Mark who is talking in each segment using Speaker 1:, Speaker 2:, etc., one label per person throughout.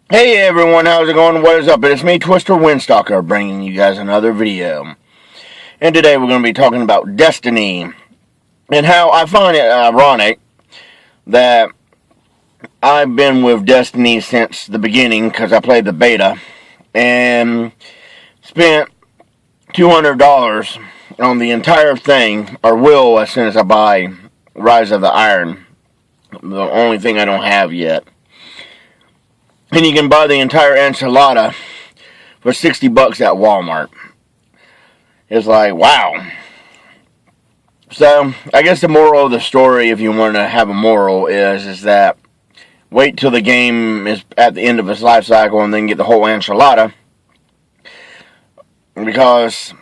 Speaker 1: Hey everyone, how's it going? What is up? It's me, Twister Windstalker, bringing you guys another video. And today we're going to be talking about Destiny, and how I find it ironic that I've been with Destiny since the beginning, because I played the beta, and spent $200 on the entire thing, or will as soon as I buy Rise of the Iron, the only thing I don't have yet. And you can buy the entire enchilada for $60 at Walmart. It's like, wow. So, I guess the moral of the story, if you want to have a moral, is that wait till the game is at the end of its life cycle and then get the whole enchilada. Because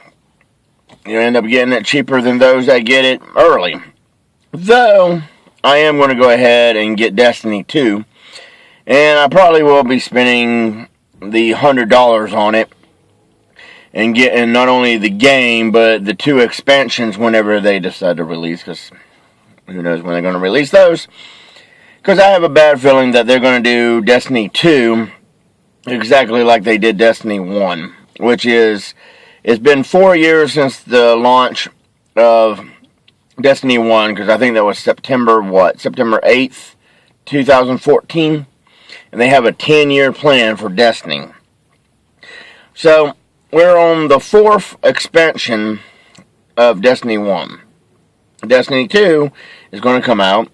Speaker 1: you end up getting it cheaper than those that get it early. Though, I am going to go ahead and get Destiny 2. And I probably will be spending the $100 on it and getting not only the game, but the 2 expansions whenever they decide to release, because who knows when they're going to release those. Because I have a bad feeling that they're going to do Destiny 2 exactly like they did Destiny 1, which is, it's been 4 years since the launch of Destiny 1, because I think that was September 8th, 2014. And they have a 10-year plan for Destiny. So, we're on the 4th expansion of Destiny 1. Destiny 2 is going to come out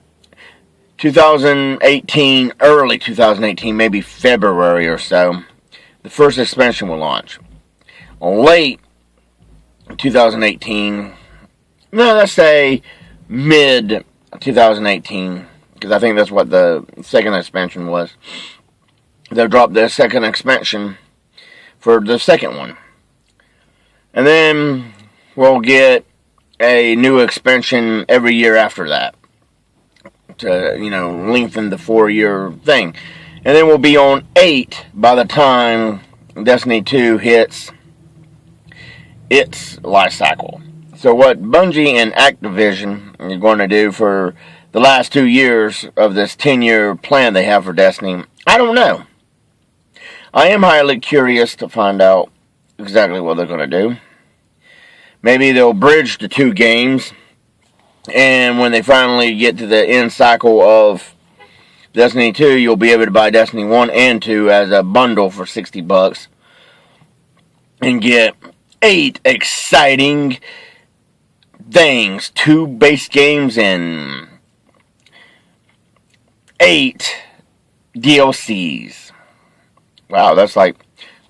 Speaker 1: 2018, early 2018, maybe February or so. The first expansion will launch. Late 2018, no, let's say mid 2018. Because I think that's what the second expansion was. They'll drop the second expansion for the second one. And then we'll get a new expansion every year after that. To, lengthen the 4-year thing. And then we'll be on 8 by the time Destiny 2 hits its life cycle. So what Bungie and Activision are going to do for the last 2 years of this 10-year plan they have for Destiny, I don't know. I am highly curious to find out exactly what they're going to do. Maybe they'll bridge the 2 games, and when they finally get to the end cycle of Destiny 2, you'll be able to buy Destiny 1 and 2 as a bundle for $60 and get 8 exciting things, 2 base games, and 8 DLCs. Wow, that's like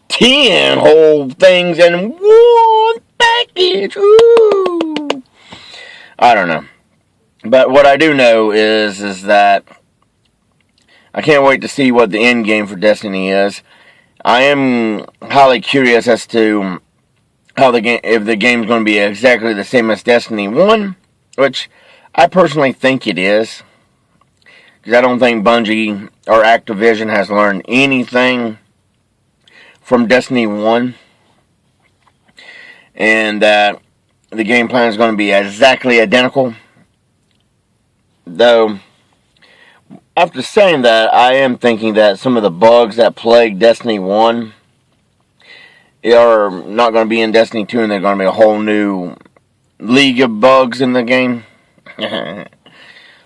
Speaker 1: 10 whole things in one package. Ooh. I don't know. But what I do know is that I can't wait to see what the end game for Destiny is. I am highly curious as to how the game, if the game's going to be exactly the same as Destiny 1, which I personally think it is. Because I don't think Bungie or Activision has learned anything from Destiny 1. And that the game plan is going to be exactly identical. Though, after saying that, I am thinking that some of the bugs that plagued Destiny 1 are not going to be in Destiny 2, and they're going to be a whole new league of bugs in the game.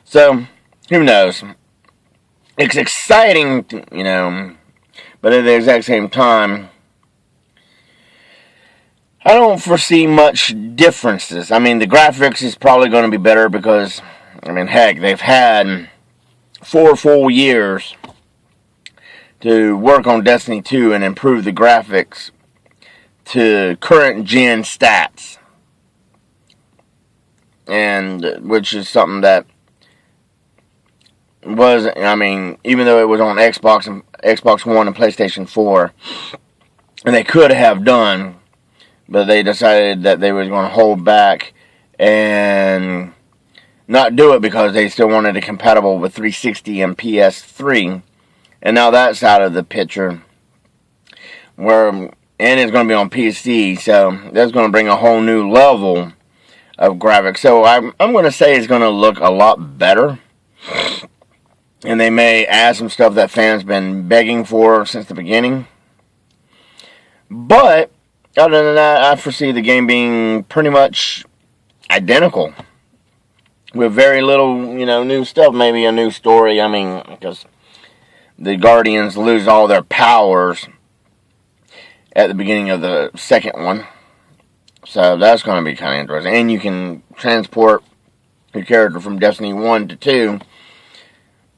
Speaker 1: So, who knows? It's exciting, but at the exact same time, I don't foresee much differences. I mean, the graphics is probably going to be better because, heck, they've had 4 full years to work on Destiny 2 and improve the graphics to current gen stats. And, which is something that was, even though it was on Xbox One and PlayStation 4, and they could have done, but they decided that they were going to hold back and not do it because they still wanted it compatible with 360 and PS3. And now that's out of the picture. And it's going to be on PC, so that's going to bring a whole new level of graphics. So I'm going to say it's going to look a lot better. And they may add some stuff that fans been begging for since the beginning. But other than that, I foresee the game being pretty much identical, with very little, new stuff. Maybe a new story. I mean, because the Guardians lose all their powers at the beginning of the second one. So that's going to be kind of interesting. And you can transport your character from Destiny 1 to 2.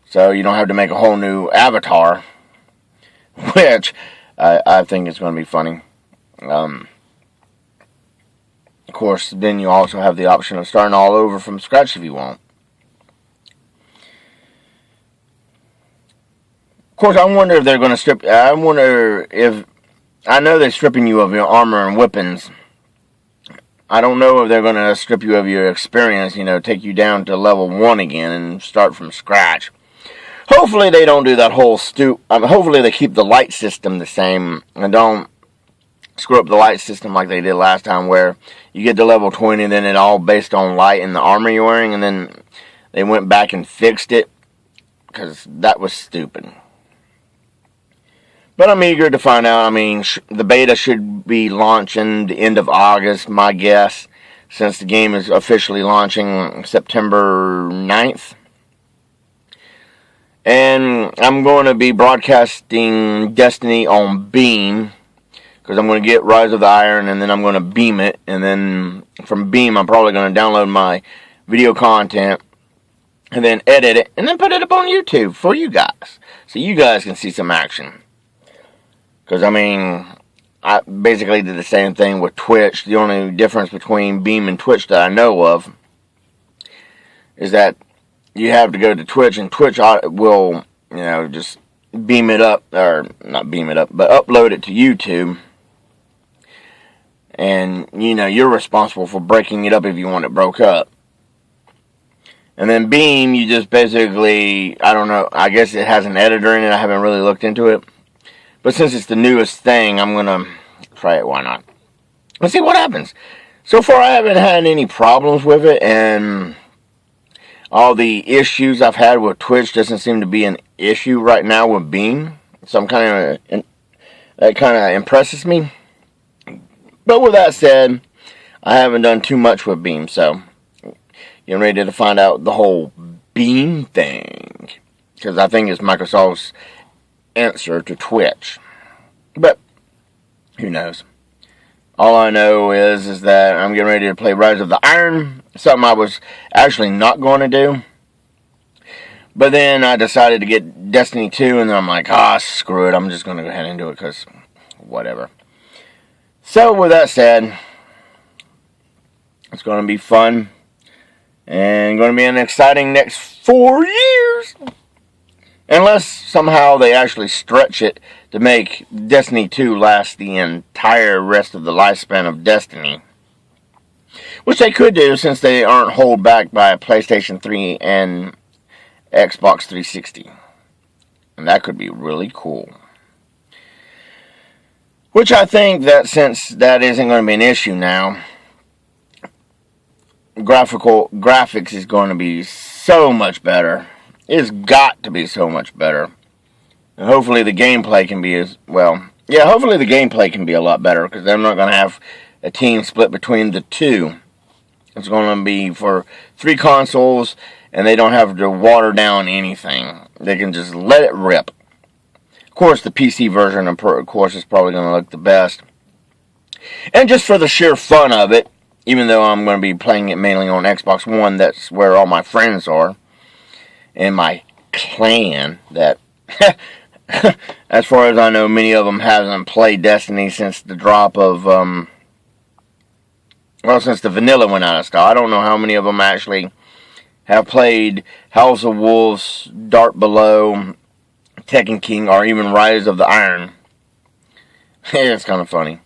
Speaker 1: So you don't have to make a whole new avatar. Which I think is going to be funny. Of course, then you also have the option of starting all over from scratch if you want. Of course, I wonder if they're going to strip... I wonder if... I know they're stripping you of your armor and weapons. I don't know if they're going to strip you of your experience, take you down to level 1 again and start from scratch. Hopefully they don't do that whole hopefully they keep the light system the same and don't screw up the light system like they did last time, where you get to level 20 and then it all based on light and the armor you're wearing, and then they went back and fixed it, because that was stupid. But I'm eager to find out. I mean, the beta should be launching the end of August, my guess, since the game is officially launching September 9th. And I'm going to be broadcasting Destiny on Beam, because I'm going to get Rise of the Iron, and then I'm going to beam it. And then from Beam, I'm probably going to download my video content, and then edit it, and then put it up on YouTube for you guys, so you guys can see some action. Because, I mean, I basically did the same thing with Twitch. The only difference between Beam and Twitch that I know of is that you have to go to Twitch, and Twitch will, just beam it up, or not beam it up, but upload it to YouTube. And, you're responsible for breaking it up if you want it broke up. And then Beam, you just basically, I don't know, I guess it has an editor in it. I haven't really looked into it. But since it's the newest thing, I'm going to try it. Why not? Let's see what happens. So far, I haven't had any problems with it, and all the issues I've had with Twitch doesn't seem to be an issue right now with Beam. So that kind of impresses me. But with that said, I haven't done too much with Beam, so getting ready to find out the whole Beam thing, because I think it's Microsoft's answer to Twitch. But who knows? All I know is that I'm getting ready to play Rise of the Iron, something I was actually not going to do. But then I decided to get Destiny 2, and then I'm like, screw it, I'm just going to go ahead and do it, because whatever. So with that said, it's going to be fun, and going to be an exciting next 4 years. Unless somehow they actually stretch it to make Destiny 2 last the entire rest of the lifespan of Destiny. Which they could do, since they aren't held back by PlayStation 3 and Xbox 360. And that could be really cool. Which I think that since that isn't going to be an issue now, graphics is going to be so much better. It's got to be so much better. And hopefully the gameplay can be as well. Yeah, hopefully the gameplay can be a lot better, because they're not going to have a team split between the two. It's going to be for 3 consoles, and they don't have to water down anything. They can just let it rip. Of course, the PC version, of course, is probably going to look the best. And just for the sheer fun of it, even though I'm going to be playing it mainly on Xbox One, that's where all my friends are. And my clan, that, as far as I know, many of them haven't played Destiny since the drop of, since the vanilla went out of style. I don't know how many of them actually have played House of Wolves, Dark Below, Tekken King, or even Rise of the Iron. It's kind of funny.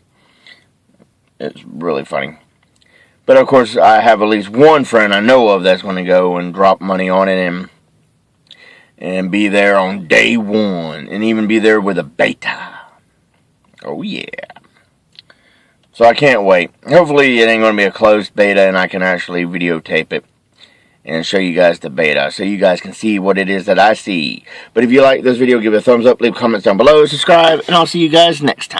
Speaker 1: It's really funny. But of course, I have at least one friend I know of that's going to go and drop money on it and be there on day one, and even be there with a beta. Oh yeah. So I can't wait. Hopefully it ain't going to be a closed beta, and I can actually videotape it and show you guys the beta so you guys can see what it is that I see. But if you like this video, give it a thumbs up, leave comments down below, subscribe, and I'll see you guys next time.